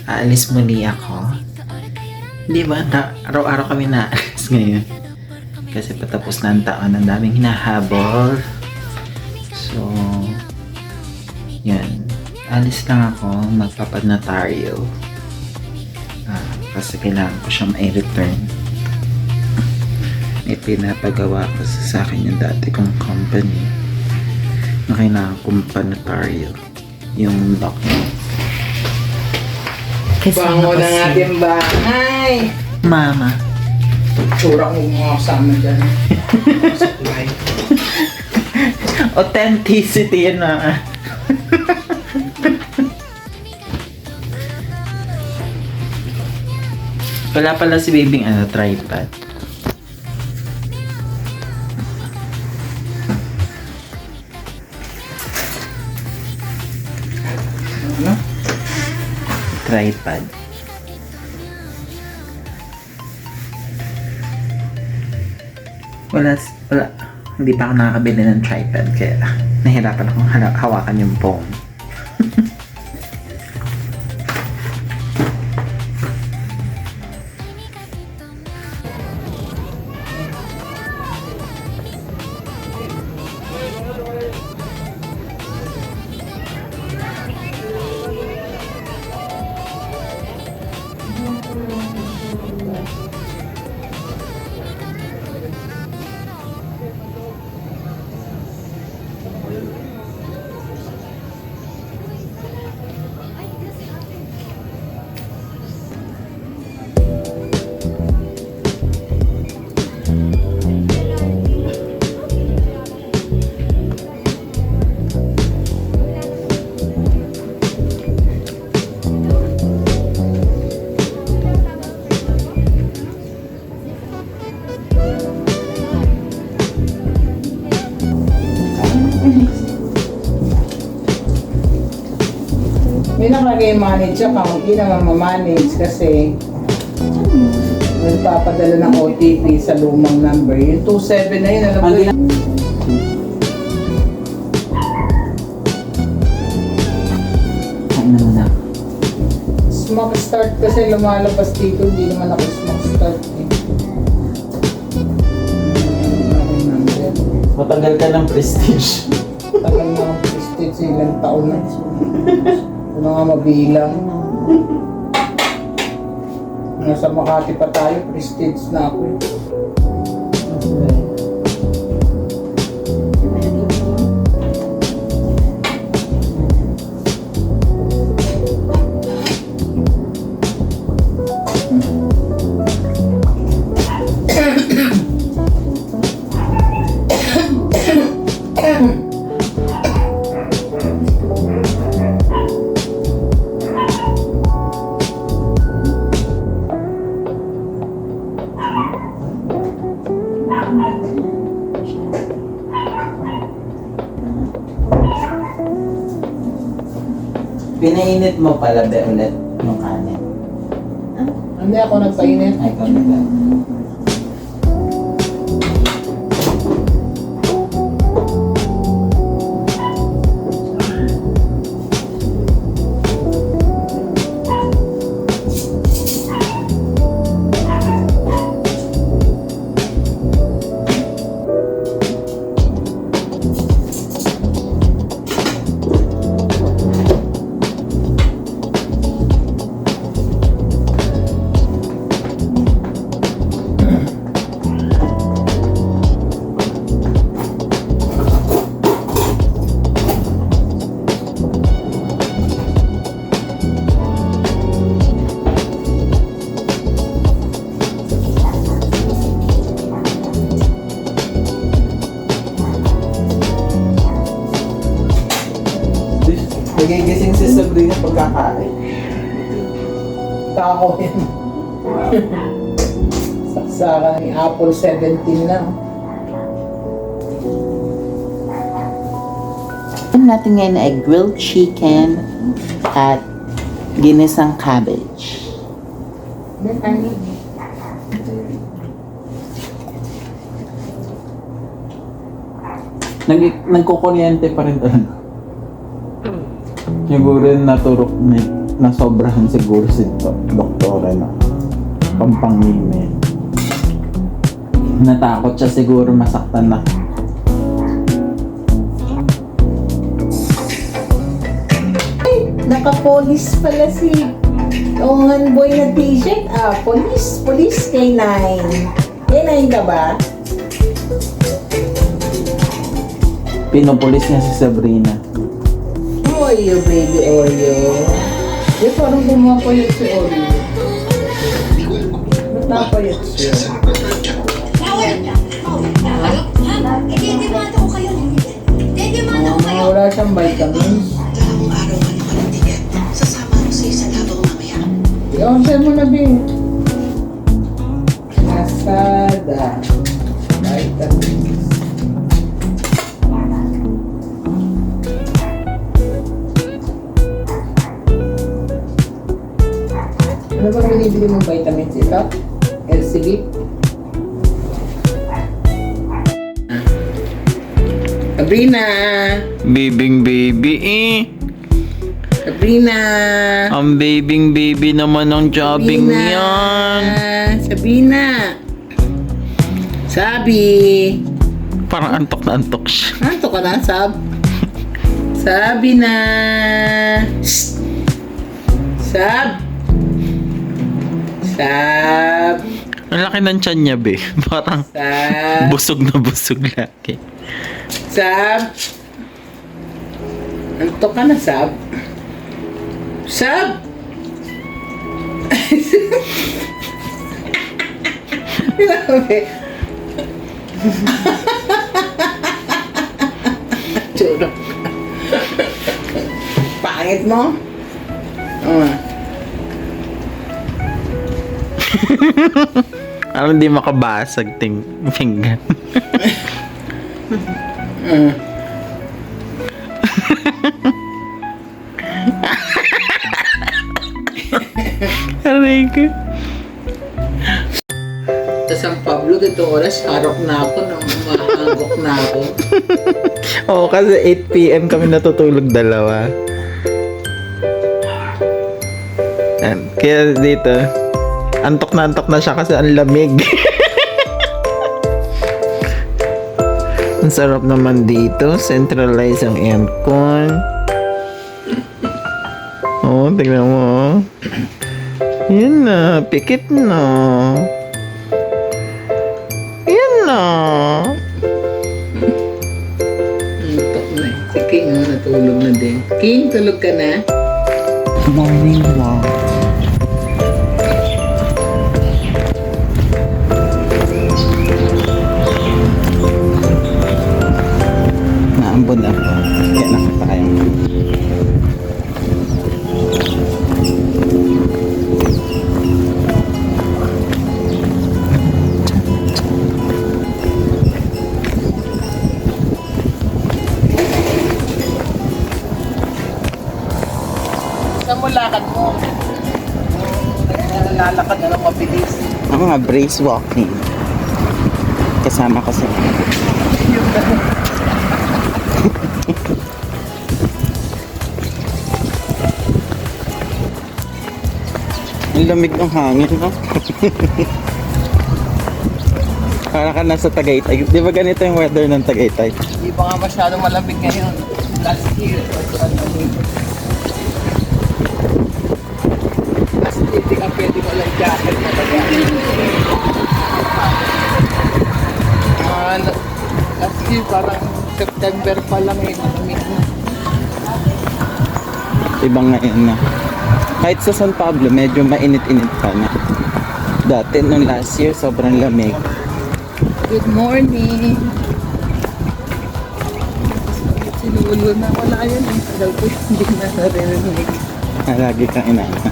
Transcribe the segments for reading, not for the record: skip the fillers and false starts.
aalis muli ako. Di ba? Araw-araw kami naalis ngayon. Kasi patapos na ang taon, ang daming hinahabol. So, yan. Alis lang ako, magpapanotaryo. Kasi kailangan ko siya ma-return. May pinapagawa kasi sa akin yung dati kong company na kailangan kong panotaryo yung document. Bango na natin bahay. Mama. Tsura ko mga kasama dyan. Supply. Authenticity yun, mama. Wala pala si babing tripod. Ano? Tripod. Wala. Hindi pa ako nakakabili ng tripod kaya nahirapan akong hawakan yung phone. May nakalagay manage account, hindi naman ma-manage kasi nagpapadala ng OTP sa lumang number. Yung 27 na yun, alam ko yun. Kain na muna. Smoke start kasi lumalabas dito, hindi naman ako smoke start eh. Matagal ka ng prestige. Tagal na ang prestige, ilang taon na. Ano nga mabilang. Nasa Makati pa tayo, prestige na ako eh. Pinainit mo pala ba ulit yung kanin? Hindi ako nagpainit. Ay, ikaw na. Nagigising si Sabrina pagkakain. Tako yun. Saksakan ni Apple 17 na. Natin ngayon ay grilled chicken at ginisang cabbage. Nagkukuryente pa rin talaga. Siguro naturok na nasobrahan siguro si doktora na pampangimit. Natakot siya siguro masaktan na. Naka-police pala si Ongan Boy na t-shirt. Police K9. K9 ka ba? Pinopulis niya si Sabrina. Oreo, baby Oreo. Eh, parang bumapayat si Oreo. Ba't napayat siya? Wala siyang vitamins. I-on-share mo na, Bing. Nasada. Vitamins. Ano bang binibili mong vitamins ito? LCB? Sabrina! Bibing baby eh. Sabrina! Ang babing baby naman ng jobbing yan. Sabina! Sabi! Parang antok na antok siya. Anto ka na, Sab? Sabi na! Shh! Sab! Sab! Ang laki ng tiyan niya, be. Parang Sab! busog na busog laki. Sab! Anto ka na, Sab? Sab! Grabe. Churok. Pangit mo? Parang hindi makabasag ting pinggan. Aray ko. Sa San Pablo, dito oras, harok na ako, mahagok na ako. Oo, kasi 8 PM kami natutulog dalawa. Yan. Kaya dito, antok na siya kasi ang lamig. Ang sarap naman dito. Centralize ang aircon. Oo, tignan mo. Oh. Yan na, pikit na. Yan na. Antok na eh. Si King, natulog na din. King, tulog ka na? Morning walk. Naambon ako. Kaya nakatayo. Saan mo lakad mo? Lalakad na lang mabilis. Ako nga, brace walking. Kasama ko sa... Ang lamig ng hangin, no? Para ka nasa Tagaytay. Di ba ganito yung weather ng Tagaytay? Hindi ba nga masyadong malamig ngayon? Last year, last year, di ka pwede mo lang jacket na baga. Last year, parang September pa lang eh, malamig na. Ibang ngayon na. Kahit sa San Pablo, medyo mainit-init pa na. Dati, nung last year, sobrang lamig. Good morning! Sinulo na, wala yan eh. Tagal ko hindi na naririnig. Lagi kang inana.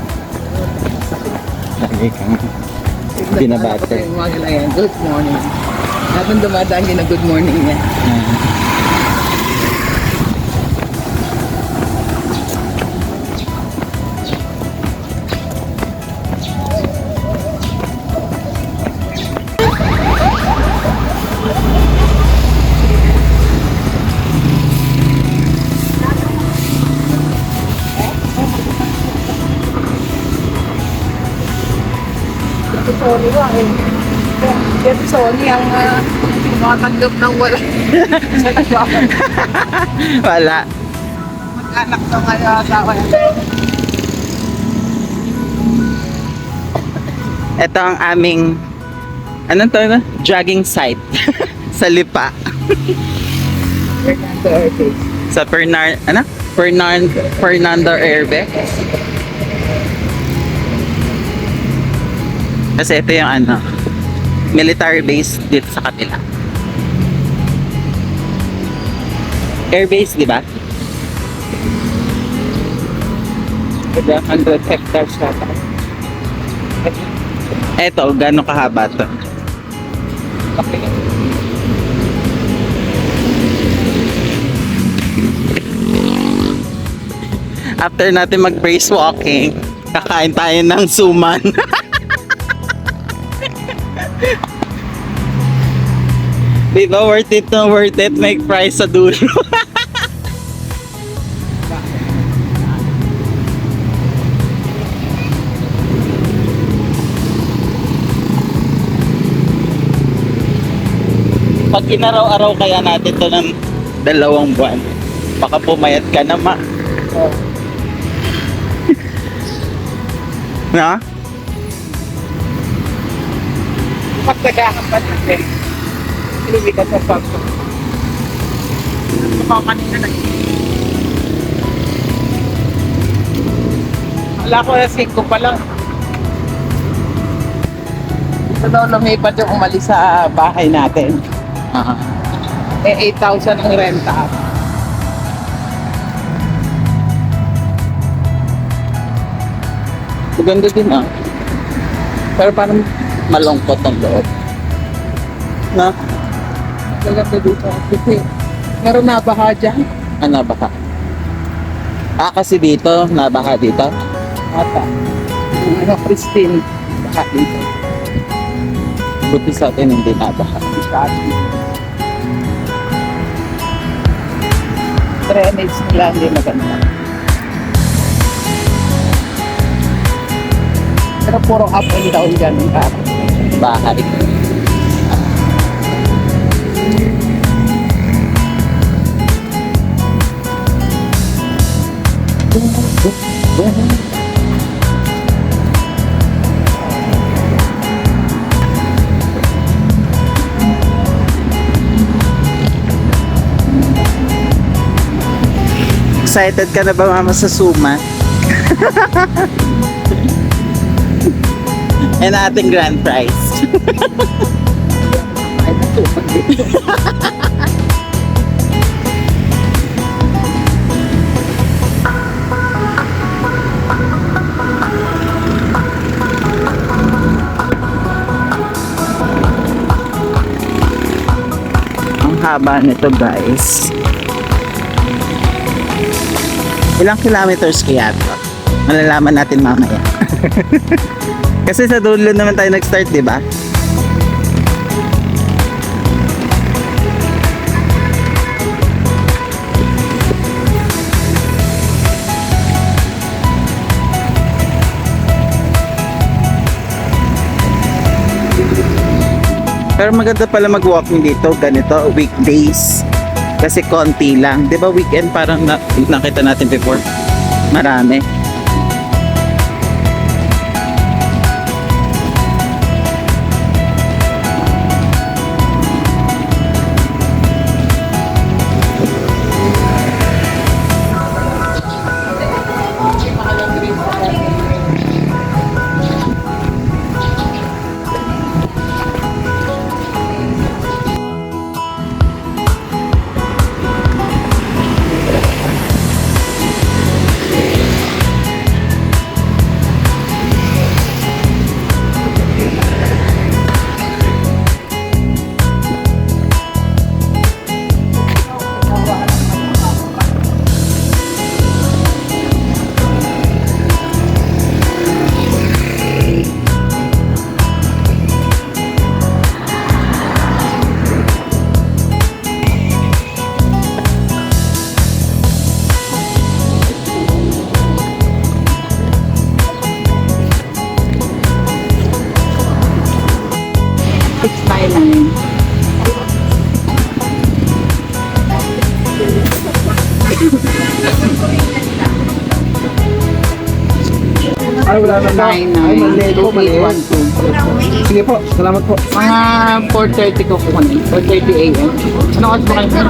Lagi kang binabate. Good morning. Habang dumadaan yun na good morning niya. Ito Sony ba eh. Yan Sony ang tumatanggap ng wala. Sa nagawa. Wala. Mag-anak sa mga asawa. Ito ang aming, anong to na? Jogging site. Sa Lipa. Fernando Ortiz. Sa Fernando Herbe. Kasi ito yung ano, military base dito sa kanila. Air base, di ba? 100 hectares yata. Eto, gano'ng kahaba to? Okay. After natin mag-praise walking, kakain tayo ng suman. Di ba worth it na worth it? May price sa dulo. Pag inaraw-araw kaya natin to ng 2 buwan, baka pumayat ka na ma. Oh. Na? Pagtagahan pa natin. Inuwi ka sa pagso. Ito kanina na. Wala ko na 5 pa lang. Ito daw lumipat yung umalis sa bahay natin. Aha. Eh, 8,000 ang renta. Maganda din ah. Pero parang malungkot ang loob. Na? Maganda dito. Kasi meron na baha dyan. Ano ba ka? Ah, kasi dito, nabaha dito. Ata. Yung ano, Christine. Baha dito. Buti sa atin hindi nabaha. Sa atin. Drainage nila hindi maganda. Pero puro up and down dyan ang karo. Bahay. Excited ka na ba mama sa Suma? And ating grand prize. Ay, natupag dito. Ang haba nito guys. Ilang kilometers kaya ito? Malalaman natin mamaya. Kasi sa dulo naman tayo nag-start, di ba? Pero maganda pala mag-walking dito, ganito, weekdays. Kasi konti lang. Di ba weekend parang nakita natin before? Marami. Ay, wala na po. Ay, mali po, mali. 9. Sige po, salamat po. Mga 4:30 ko kukunin. 4:30 a.m. Ano oras ba kayo?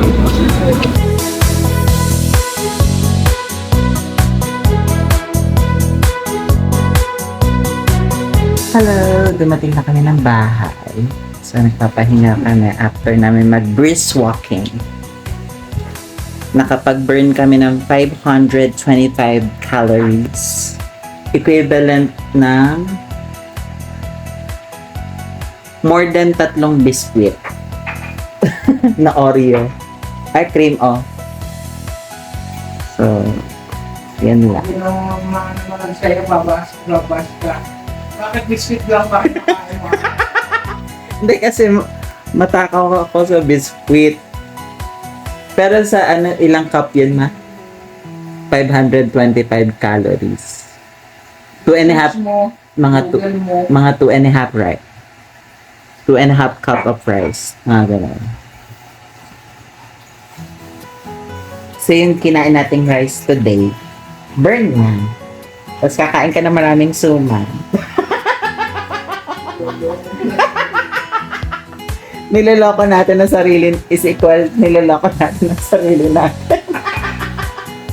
Hello! Dumating na kami ng bahay. So, nagpapahinga kami after namin mag-brisk walking. Nakapag-burn kami ng 525 calories. Equivalent ng more than 3 biscuit na Oreo. Ay, cream o. So, yan lang. Hindi naman sa'yo, babas ka. Bakit biscuit lang? Bakit nakain mo? Hindi kasi matakaw ako sa biscuit. Pero sa ano, ilang cup yun ma? 525 calories. 2.5, mga 2.5, right? 2.5 cup of rice. Ganun. So yung kinain nating rice today, burn na. Tapos kakain ka na maraming suman. Niloloko natin ang sarili is equal, niloloko natin ang sarili natin.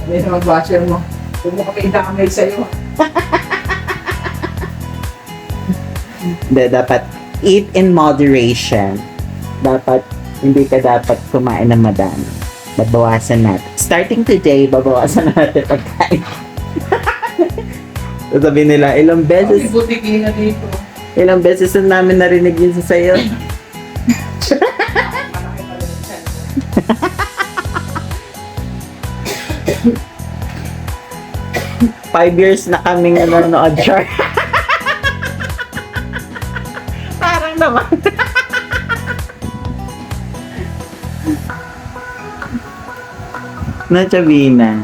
Hindi naman basher mo. Huwag mo kami damay sa'yo. Hindi, dapat eat in moderation. Dapat, hindi ka dapat kumain ng madami. Babawasan natin. Starting today, babawasan natin pagkain. Sabi nila, ilang beses Butiki na dito. na namin narinig yun sa sayo. Malaki pa rin siya. 5 years na kaming nanonood, Char. Parang naman. Na Chavina.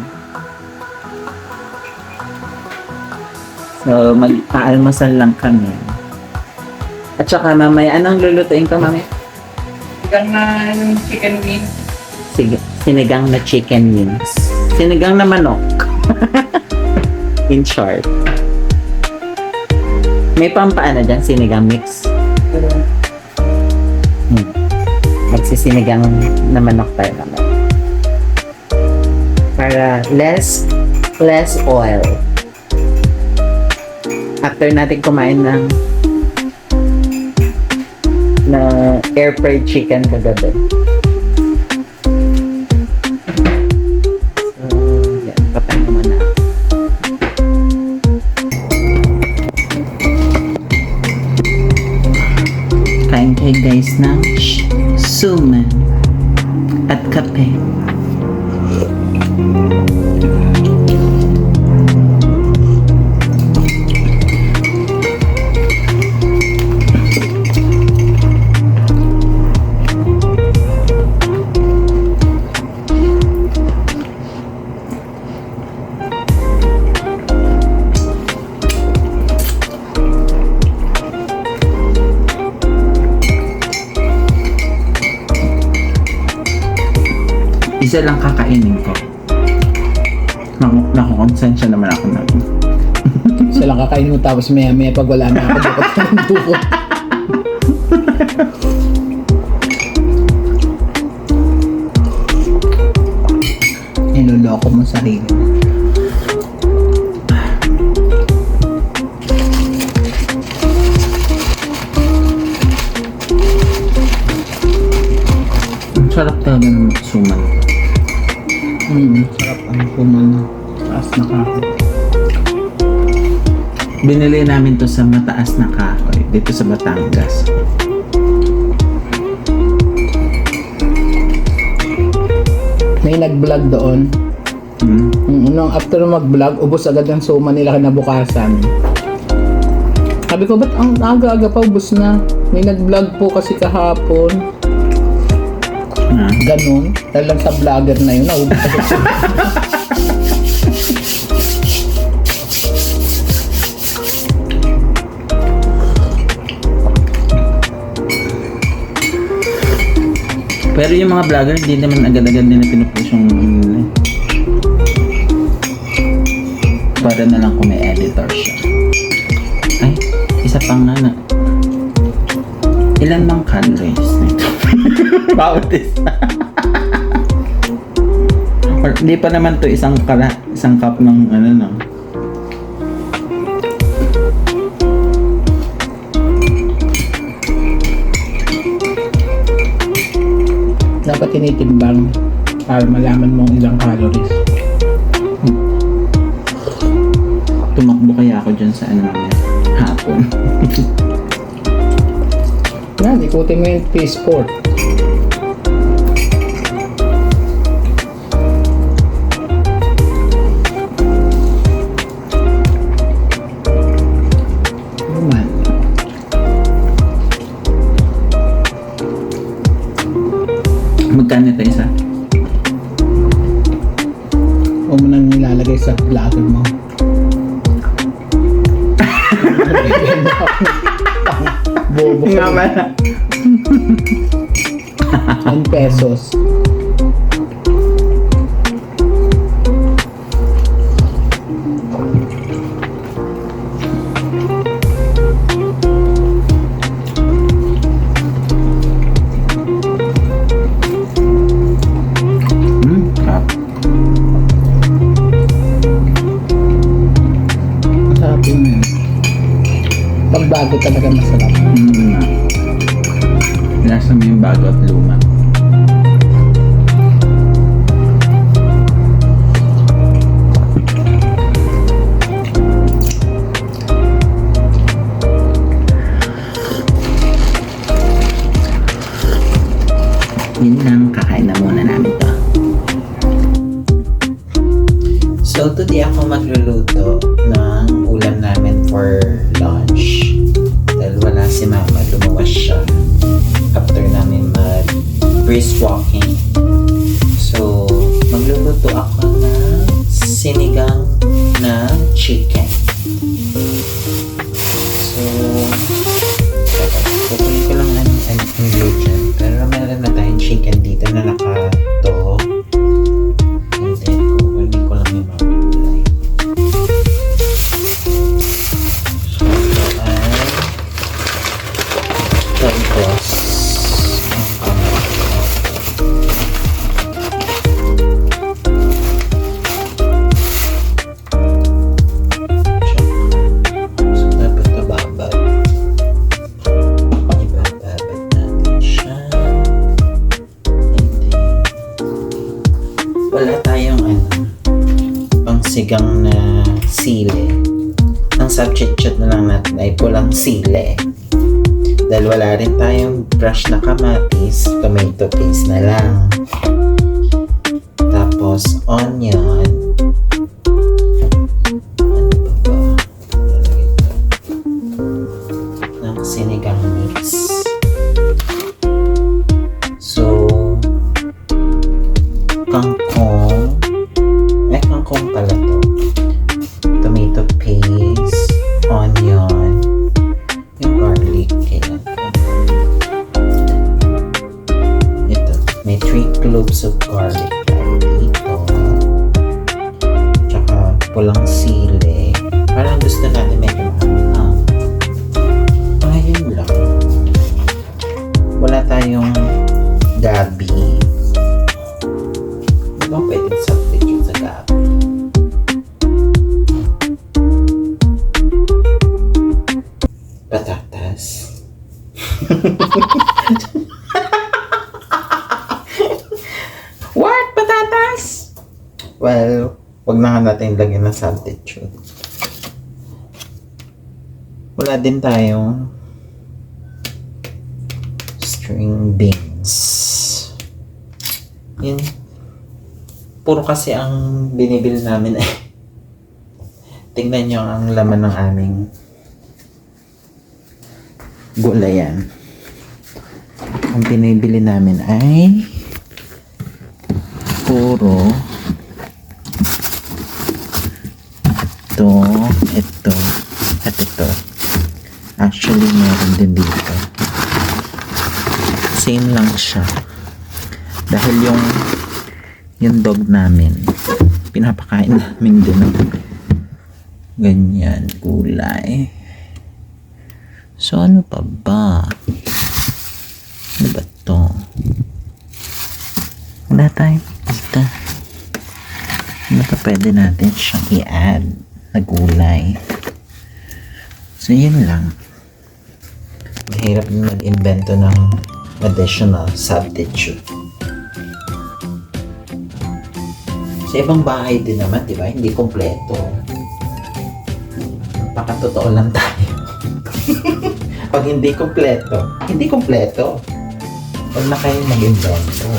So, mag-aalmasal lang kami. At saka mamaya, anong lulutuin ko mamaya? Hanggang na yung chicken wing. Sige, sinigang na chicken wings. Sinigang na manok. In short. May pampaano dyan, sinigang mix. Magsisinigang na manok tayo naman. Para less oil. After natin kumain ng na air fried chicken kagabi. So, yan. Papain naman na. Kain kayo guys ng suman at kape. Isa lang kakainin ko. Nakukonsensya naman ako na. Isa lang kakainin mo tapos maya pag wala na ako dapat ka ng duko. Niloloko mo sarili mo. Ang sarap talaga ng suman. Sarap ang kuman. Taas na kahoy. Binili namin to sa mataas na kahoy. Dito sa Batangas. May nag-vlog doon. Nung after mag-vlog, ubos agad ang suma nila kinabukasan. Sabi ko, ba't ang aga-aga pa ubos na? May nag-vlog po kasi kahapon. Ganun. Dahil lang sa vlogger na yun, naubos agad siya. Pero yung mga vlogger, hindi naman agad-agad nila pinupush yung para na lang kung may editor siya. Ay, isa pang na. Ilan bang calories nito? Bawat isa. Or, hindi pa naman to isang cup ng ano no. Dapat tinitimbang para malaman mong ilang calories. Tumakbo kaya ako dyan sa ano namin, hapon. Yan, ikutin mo yung P-Sport. Naman. Magkano ito isa? Huwag mo nang nilalagay sa vlogger mo. Bobo Nga ka. pala. 10 pesos. Sarap. Masarap yun eh. Pagbago talaga masarap. Lasa mo yung bago at luma. Yun lang, kakain na muna namin to. So today ako magluluto ng ulam namin for lunch. Dahil wala si mama, lumuwas siya after namin mag-brisk walking. So magluluto ako ng sinigang na chicken. So kukunin ko lang ang ingredient. Pero meron na tayong chicken dito na nakato. And then kukunin ko lang yung mga gulay. So ito ay talbos. So dapat nababad. Ibababad natin siya. And then wala tayong pangsigang na sili. Ang substitute na lang natin ay pulang sili. Dahil wala rin tayong fresh na kamatis, tomato paste na lang. Tapos onion. Ano pa ba? Lalagay ko ng sinigang mix. So, kangkong. Kangkong pala to. Tomato paste, onion, yung garlic. Kailan ko. Ito, may 3 cloves of garlic tayo dito. Tsaka pulang sili. Parang gusto natin may kumahang. Ayun lang. Wala tayong gabi. Di ba pwedeng substitute sa gabi? Patatas. What? Patatas? Well, wag na nga natin lagyan ng substitute. Wala din tayong string beans. Yun. Puro kasi ang binibili namin eh. Tingnan nyo ang laman ng aming gulayan. Ang binibili namin ay puro ito, at ito. Actually, meron din dito. Same lang siya. Dahil yung dog namin, pinapakain namin din ng ganyan gulay. So, ano pa ba? Ano ba to? Wala tayong pita. Ano pa pwede natin siyang i-add na gulay? So, yun lang. Mahirap na mag-invento ng additional substitute. Sa ibang bahay din naman, di ba? Hindi kompleto. Pakatotoo lang tayo. Pag hindi kompleto, hindi kompleto. Huwag na kayo mag-invento.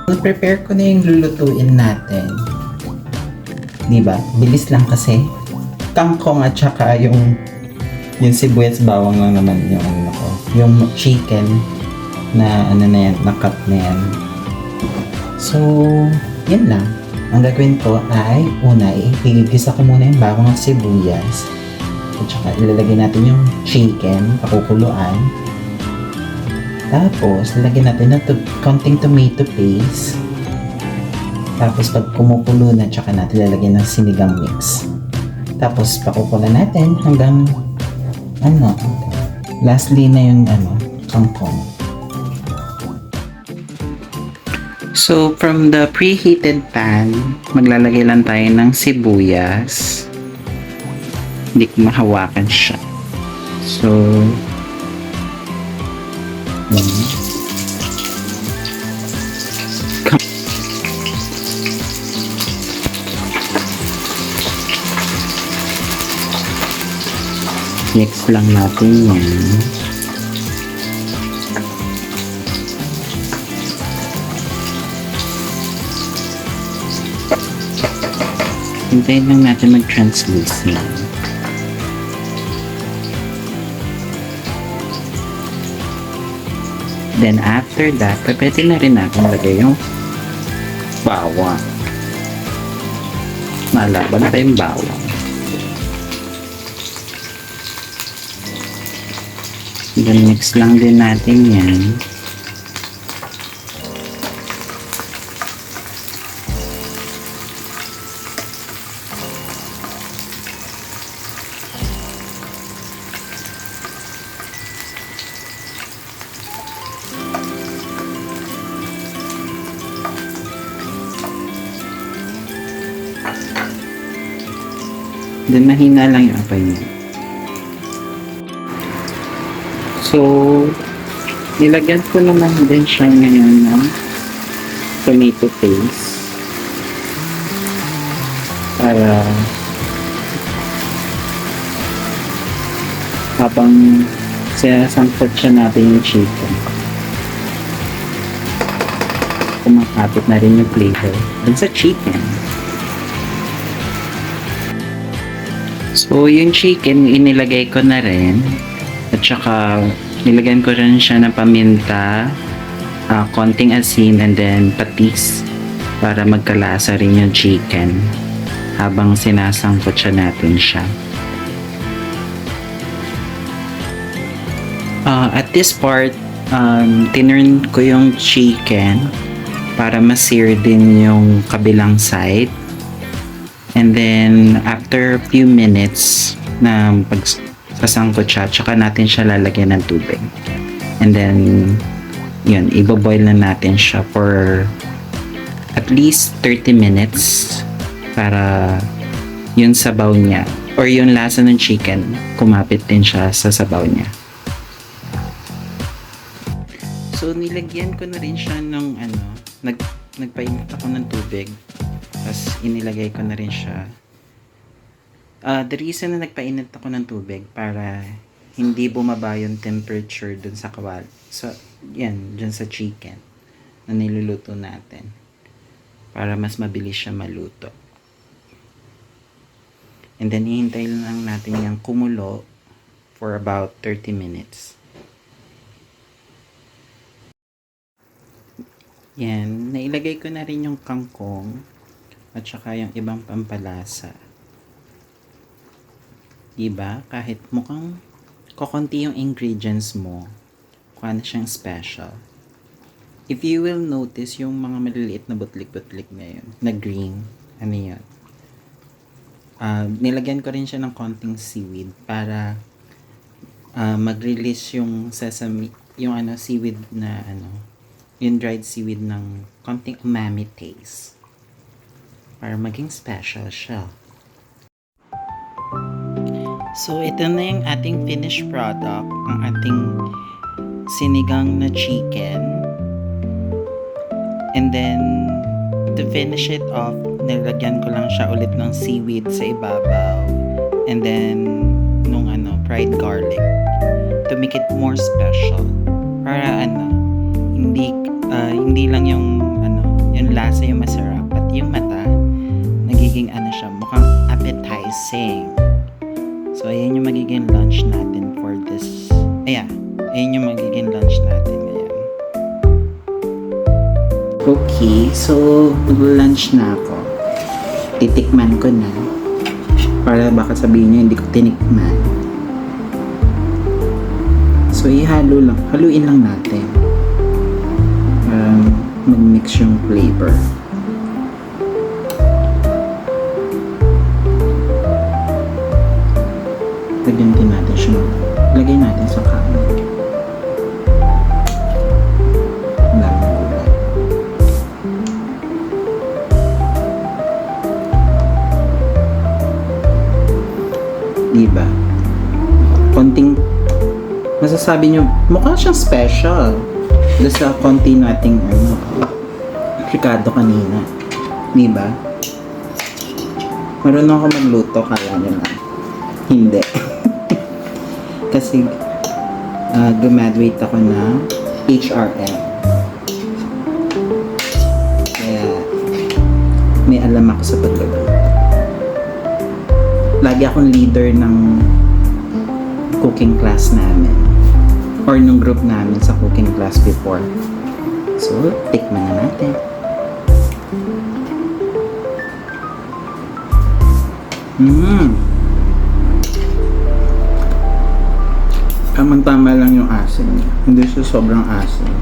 Na-prepare ko na yung lulutuin natin. Diba? Bilis lang kasi. Kangkong at saka yung sibuyas bawang lang naman yung ano ko. Yung chicken na ano na yan, na cut na yan. So, yan lang. Ang gagawin ko ay, una, igigisa ko muna yung bawang at sibuyas. At saka ilalagay natin yung chicken, pakukuluan. Tapos, lalagyan natin ng konting tomato paste. Tapos, pag kumukulo na, tsaka natin lalagyan ng sinigang mix. Tapos, pakukulan natin hanggang, lastly na yung, kangkong. So, from the preheated pan, maglalagay lang tayo ng sibuyas. Hindi ko mahawakan siya. So, mix lang natin yan. Hintayin lang natin mag-translucent. Then after that, pwede na rin natin lagay yung bawang. Malaban pa yung bawang. Then mix lang din natin yan. Then mahina lang yung apoy niya. So, nilagyan ko naman din siya ngayon ng tomato paste para habang sinasangkot siya natin yung chicken, kumakapit na rin yung flavor dun sa chicken. So, yung chicken, inilagay ko na rin. At saka, nilagyan ko rin siya ng paminta, konting asin, and then patis para magkalasa rin yung chicken habang sinasangkot siya natin siya. At this part, tinurn ko yung chicken para ma-sear din yung kabilang side. And then, after a few minutes na pagsasangkot siya, tsaka natin siya lalagyan ng tubig. And then, yun, iboboil na natin siya for at least 30 minutes para yung sabaw niya or yung lasa ng chicken, kumapit din siya sa sabaw niya. So, nilagyan ko na rin siya ng nagpainit ako ng tubig. Tapos, inilagay ko na rin siya. The reason na nagpainit ako ng tubig para hindi bumaba yung temperature dun sa kawali. So, yan, dun sa chicken na niluluto natin. Para mas mabilis siya maluto. And then, hihintayin lang natin yung kumulo for about 30 minutes. Yan, nailagay ko na rin yung kangkong at saka yung ibang pampalasa. Diba? Kahit mukhang kokonti yung ingredients mo, kuha na siyang special. If you will notice yung mga maliliit na butlik-butlik na yun, na green, ano yun? Nilagyan ko rin siya ng konting seaweed para mag-release yung sesame, yung seaweed na yung dried seaweed ng konting umami taste. Para maging special siya. So, ito na yung ating finished product, ang ating sinigang na chicken. And then, to finish it off, nilagyan ko lang siya ulit ng seaweed sa ibabaw. And then, nung fried garlic. To make it more special. Para hindi lang yung yung lasa yung masarap, pati yung mata, nagiging siya, mukhang appetizing. So, ayan yung magiging lunch natin for this. Ayan yung magiging lunch natin ngayon. Okay, so mag-lunch na ako. Titikman ko na. Para baka sabihin niyo hindi ko tinikman. So, haluin lang natin. Mag-mix yung flavor. Lagyan din natin siya. Lagay natin sa kanin. Daming gulay. Diba? Konting masasabi nyo, mukha siyang special. Doon sa konti nating Ricardo kanina. Diba? Marunong ako magluto, kala nyo lang. Hindi. Kasi graduate ako na HRM. Kaya may alam ako sa pagluluto. Lagi akong leader ng cooking class namin or nung group namin sa cooking class before. So, tikman na natin. Tamang-tama lang yung asin niya. Hindi siya sobrang asin.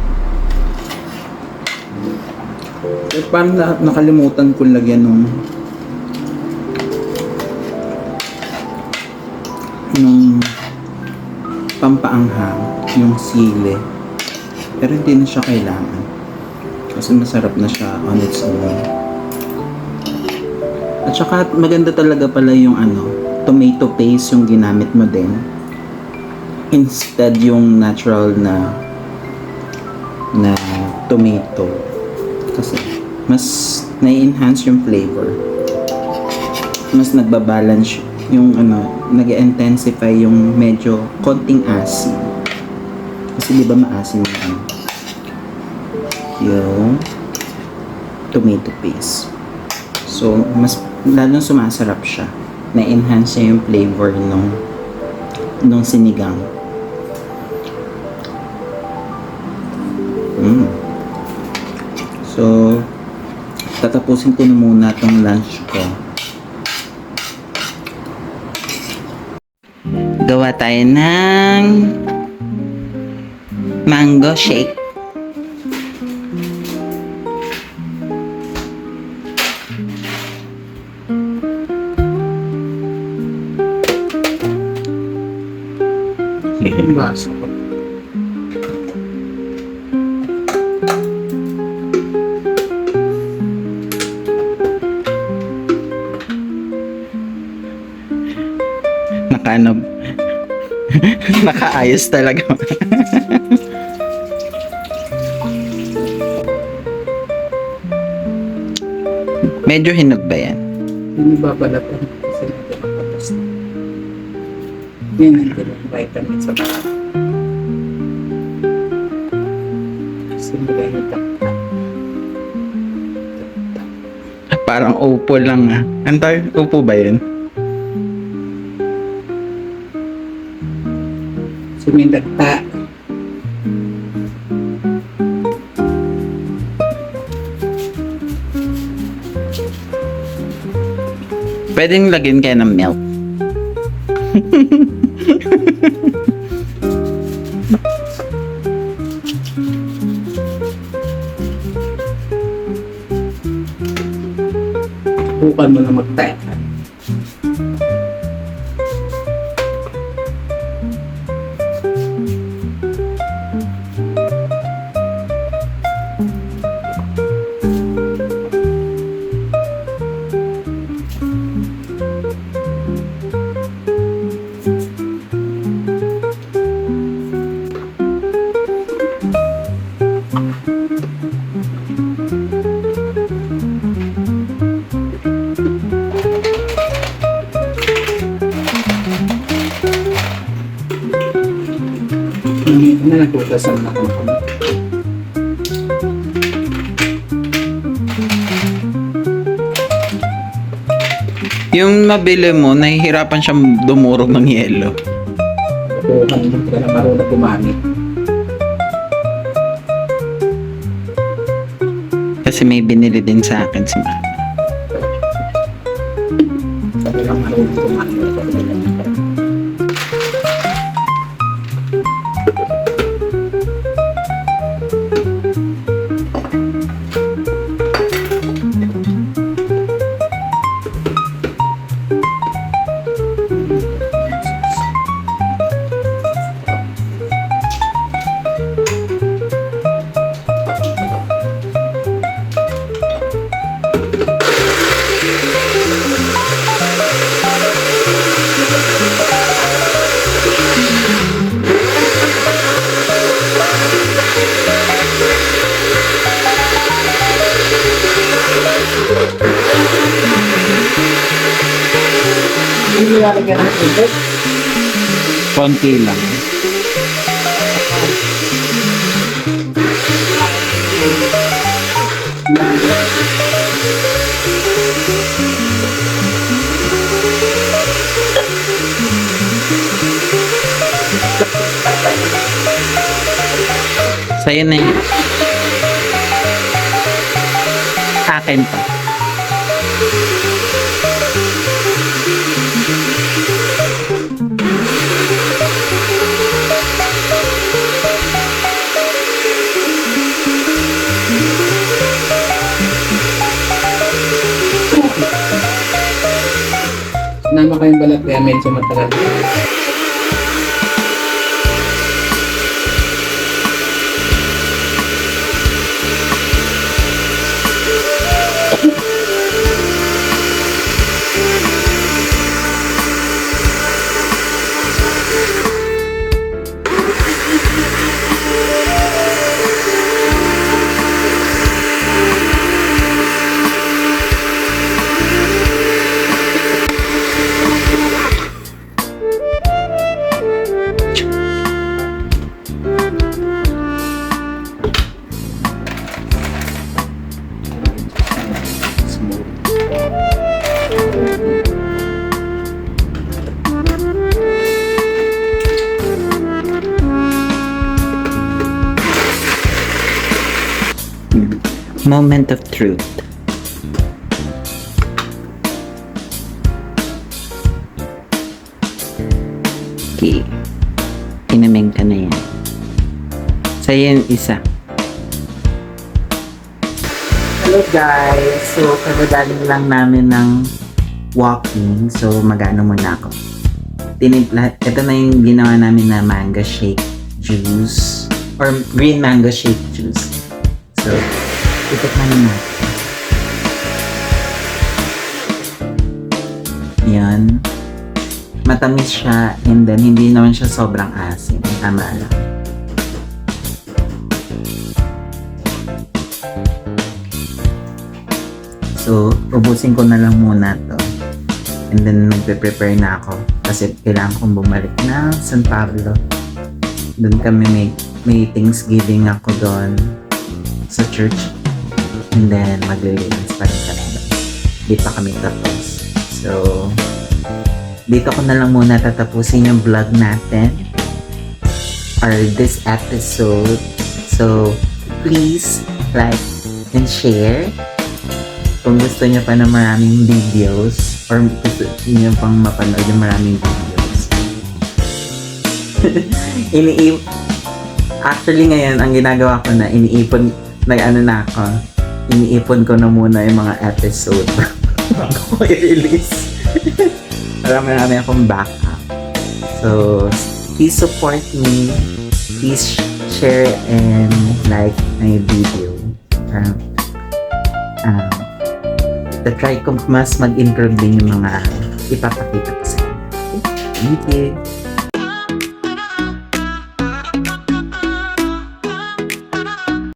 Eh, parang nakalimutan ko lagyan nung pampaanghang, yung sili. Pero hindi na siya kailangan. Kasi masarap na siya on its own. At saka maganda talaga pala yung tomato paste yung ginamit mo din. Instead yung natural na tomato. Kasi mas na-enhance yung flavor. Mas nagbabalance yung nag-intensify yung medyo konting asin. Kasi di ba maasin yung tomato paste. So, mas lalong sumasarap siya. Na-enhance niya yung flavor nung sinigang. So, tatapusin ko na muna tong lunch ko. Gawa tayo ng mango shake. Yung baso ko. Nakaayos talaga. Medyo hinog ba yan? Hindi babalatan kasi natin makatas na. Yan ang dalawang vitamin sa bata. Kasi mula yung taktak. Parang upo lang Antay, upo ba yun? Sumindagta. Pwedeng lagyan kayo ng milk. Bukan mo na mag-type. Hindi na nagtutasan na kung kami. Yung nabili mo, nahihirapan siyang dumurog ng yelo. Bukan mo ka na marunong gumamit. Kasi may binili din sa akin si mama. Sabi lang marunong gumamit. Hindi nilalagyan ng tubig. Konti lang. Sa'yo na yun. Akin pa. Nama kayong balat kaya medyo matagal. Moment of truth. Okay. Inumin ka na yan. Sa'yo yung isa. Hello guys! So, kagagaling lang namin ng walking. So, mag-ano muna ako. Ito na yung ginawa namin na mango shake juice. Or green mango shake juice. So, itikman na natin. Yan. Matamis siya and then hindi naman siya sobrang asin. Tama lang. So, ubusin ko na lang muna to. And then, nagpe-prepare na ako. Kasi kailangan kong bumalik na San Pablo. Doon kami may Thanksgiving ako doon sa church. And then, maglilinis pa rin kami doon. Di pa kami tapos. So, dito ko na lang muna tatapusin yung vlog natin. Or this episode. So, please like and share. Kung gusto niyo pa ng maraming videos or gusto niyo pang mapanood yung maraming videos. Actually ngayon, ang ginagawa ko na, iniipon ko na muna yung mga episode bago ko i-release. Para marami akong backup. So, please support me. Please share and like my video. Try ko mas mag-improve din yung mga ipapakita ko sa inyo. Okay? Thank you.